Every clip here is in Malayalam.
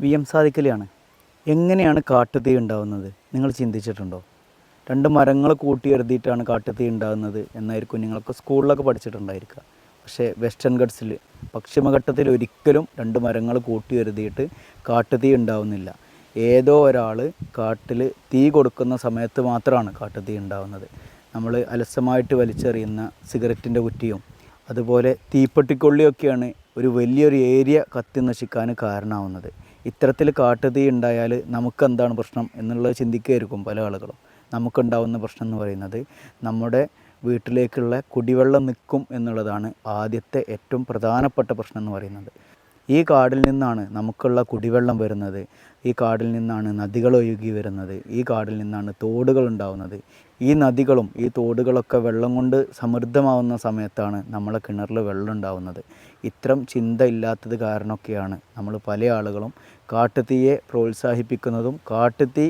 VM സാദിഖലിയാണ്. എങ്ങനെയാണ് കാട്ടുതീ ഉണ്ടാകുന്നത് നിങ്ങൾ ചിന്തിച്ചിട്ടുണ്ടോ? രണ്ട് മരങ്ങൾ കൂട്ടിയെഴുതിയിട്ടാണ് കാട്ടുതീ ഉണ്ടാകുന്നത് എന്നായിരിക്കും നിങ്ങളൊക്കെ സ്കൂളിലൊക്കെ പഠിച്ചിട്ടുണ്ടായിരിക്കുക. പക്ഷേ വെസ്റ്റേൺ ഗട്ട്സിൽ പശ്ചിമഘട്ടത്തിൽ ഒരിക്കലും രണ്ട് മരങ്ങൾ കൂട്ടിയെഴുതിയിട്ട് കാട്ടുതീ ഉണ്ടാവുന്നില്ല. ഏതോ ഒരാൾ കാട്ടിൽ തീ കൊടുക്കുന്ന സമയത്ത് മാത്രമാണ് കാട്ടുതീ ഉണ്ടാകുന്നത്. നമ്മൾ അലസമായിട്ട് വലിച്ചെറിയുന്ന സിഗരറ്റിൻ്റെ കുറ്റിയും അതുപോലെ തീപ്പെട്ടിക്കൊള്ളിയൊക്കെയാണ് ഒരു വലിയൊരു ഏരിയ കത്തി നശിക്കാൻ കാരണമാവുന്നത്. ഇത്തരത്തിൽ കാട്ടുതീ ഉണ്ടായാൽ നമുക്കെന്താണ് പ്രശ്നം എന്നുള്ളത് ചിന്തിക്കുകയായിരിക്കും പല ആളുകളും. നമുക്കുണ്ടാവുന്ന പ്രശ്നം എന്ന് പറയുന്നത് നമ്മുടെ വീട്ടിലേക്കുള്ള കുടിവെള്ളം നിൽക്കും എന്നുള്ളതാണ് ആദ്യത്തെ ഏറ്റവും പ്രധാനപ്പെട്ട പ്രശ്നം എന്ന് പറയുന്നത്. ഈ കാടിൽ നിന്നാണ് നമുക്കുള്ള കുടിവെള്ളം വരുന്നത്. ഈ കാടിൽ നിന്നാണ് നദികൾ ഒഴുകി വരുന്നത്. ഈ കാടിൽ നിന്നാണ് തോടുകൾ ഉണ്ടാവുന്നത്. ഈ നദികളും ഈ തോടുകളൊക്കെ വെള്ളം കൊണ്ട് സമൃദ്ധമാവുന്ന സമയത്താണ് നമ്മളെ കിണറിൽ വെള്ളം ഉണ്ടാവുന്നത്. ഇത്തരം ചിന്ത ഇല്ലാത്തത് കാരണമൊക്കെയാണ് നമ്മൾ പല ആളുകളും കാട്ടുതീയെ പ്രോത്സാഹിപ്പിക്കുന്നതും കാട്ടുതീ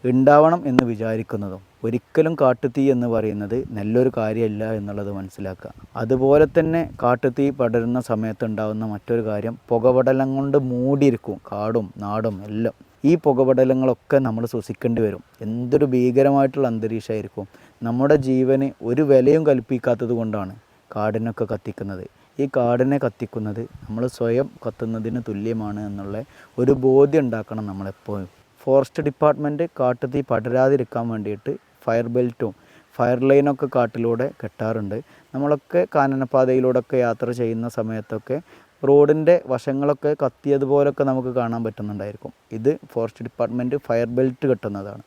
ഉണ്ടാവണം എന്ന് വിചാരിക്കുന്നതും. ഒരിക്കലും കാട്ടുതീ എന്ന് പറയുന്നത് നല്ലൊരു കാര്യമല്ല എന്നുള്ളത് മനസ്സിലാക്കുക. അതുപോലെ തന്നെ കാട്ടുതീ പടരുന്ന സമയത്തുണ്ടാകുന്ന മറ്റൊരു കാര്യം, പുകപടലം കൊണ്ട് മൂടിയിരിക്കും കാടും നാടും എല്ലാം. ഈ പുകപടലങ്ങളൊക്കെ നമ്മൾ ശ്വസിക്കേണ്ടി വരും. എന്തൊരു ഭീകരമായിട്ടുള്ള അന്തരീക്ഷമായിരിക്കും. നമ്മുടെ ജീവന് ഒരു വിലയും കൽപ്പിക്കാത്തത് കൊണ്ടാണ് കാടിനൊക്കെ കത്തിക്കുന്നത്. ഈ കാടിനെ കത്തിക്കുന്നത് നമ്മൾ സ്വയം കത്തുന്നതിന് തുല്യമാണ് എന്നുള്ള ഒരു ബോധ്യം ഉണ്ടാക്കണം നമ്മളെപ്പോഴും. ഫോറസ്റ്റ് ഡിപ്പാർട്ട്മെൻറ്റ് കാട്ടുതീ പടരാതിരിക്കാൻ വേണ്ടിയിട്ട് ഫയർ ബെൽറ്റും ഫയർ ലൈനൊക്കെ കാട്ടിലൂടെ കെട്ടാറുണ്ട്. നമ്മളൊക്കെ കാനനപ്പാതയിലൂടെയൊക്കെ യാത്ര ചെയ്യുന്ന സമയത്തൊക്കെ റോഡിൻ്റെ വശങ്ങളൊക്കെ കത്തിയതുപോലൊക്കെ നമുക്ക് കാണാൻ പറ്റുന്നുണ്ടായിരിക്കും. ഇത് ഫോറസ്റ്റ് ഡിപ്പാർട്ട്മെൻറ്റ് ഫയർ ബെൽറ്റ് കെട്ടുന്നതാണ്.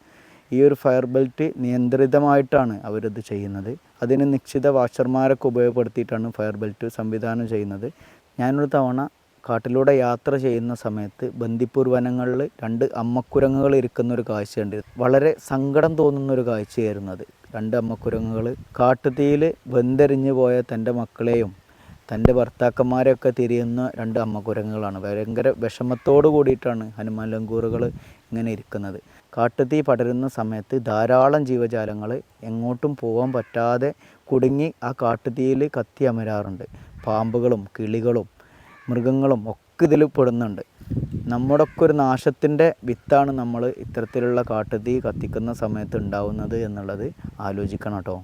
ഈ ഒരു ഫയർ ബെൽറ്റ് നിയന്ത്രിതമായിട്ടാണ് അവരിത് ചെയ്യുന്നത്. അതിന് നിശ്ചിത വാച്ചർമാരൊക്കെ ഉപയോഗപ്പെടുത്തിയിട്ടാണ് ഫയർ ബെൽറ്റ് സംവിധാനം ചെയ്യുന്നത്. ഞാനൊരു തവണ കാട്ടിലൂടെ യാത്ര ചെയ്യുന്ന സമയത്ത് ബന്ദിപ്പൂർ വനങ്ങളിൽ രണ്ട് അമ്മക്കുരങ്ങുകൾ ഇരിക്കുന്നൊരു കാഴ്ചയുണ്ട്. വളരെ സങ്കടം തോന്നുന്നൊരു കാഴ്ചയായിരുന്നു അത്. രണ്ട് അമ്മക്കുരങ്ങുകൾ കാട്ടുതീയിൽ വെന്തെരിഞ്ഞു പോയ തൻ്റെ മക്കളെയും തൻ്റെ ഭർത്താക്കന്മാരെയൊക്കെ തിരിയുന്ന രണ്ട് അമ്മക്കുരങ്ങുകളാണ്. ഭയങ്കര വിഷമത്തോടു കൂടിയിട്ടാണ് ഹനുമാൻ ലങ്കൂറുകൾ ഇങ്ങനെ ഇരിക്കുന്നത്. കാട്ടുതീ പടരുന്ന സമയത്ത് ധാരാളം ജീവജാലങ്ങൾ എങ്ങോട്ടും പോകാൻ പറ്റാതെ കുടുങ്ങി ആ കാട്ടുതീയിൽ കത്തി അമരാറുണ്ട്. പാമ്പുകളും കിളികളും മൃഗങ്ങളും ഒക്കെ ഇതിൽ പെടുന്നുണ്ട്. നമ്മുടെയൊക്കെ ഒരു നാശത്തിൻ്റെ വിത്താണ് നമ്മൾ ഇത്തരത്തിലുള്ള കാട്ടുതീ കത്തിക്കുന്ന സമയത്ത് ഉണ്ടാവുന്നത് എന്നുള്ളത് ആലോചിക്കണം കേട്ടോ.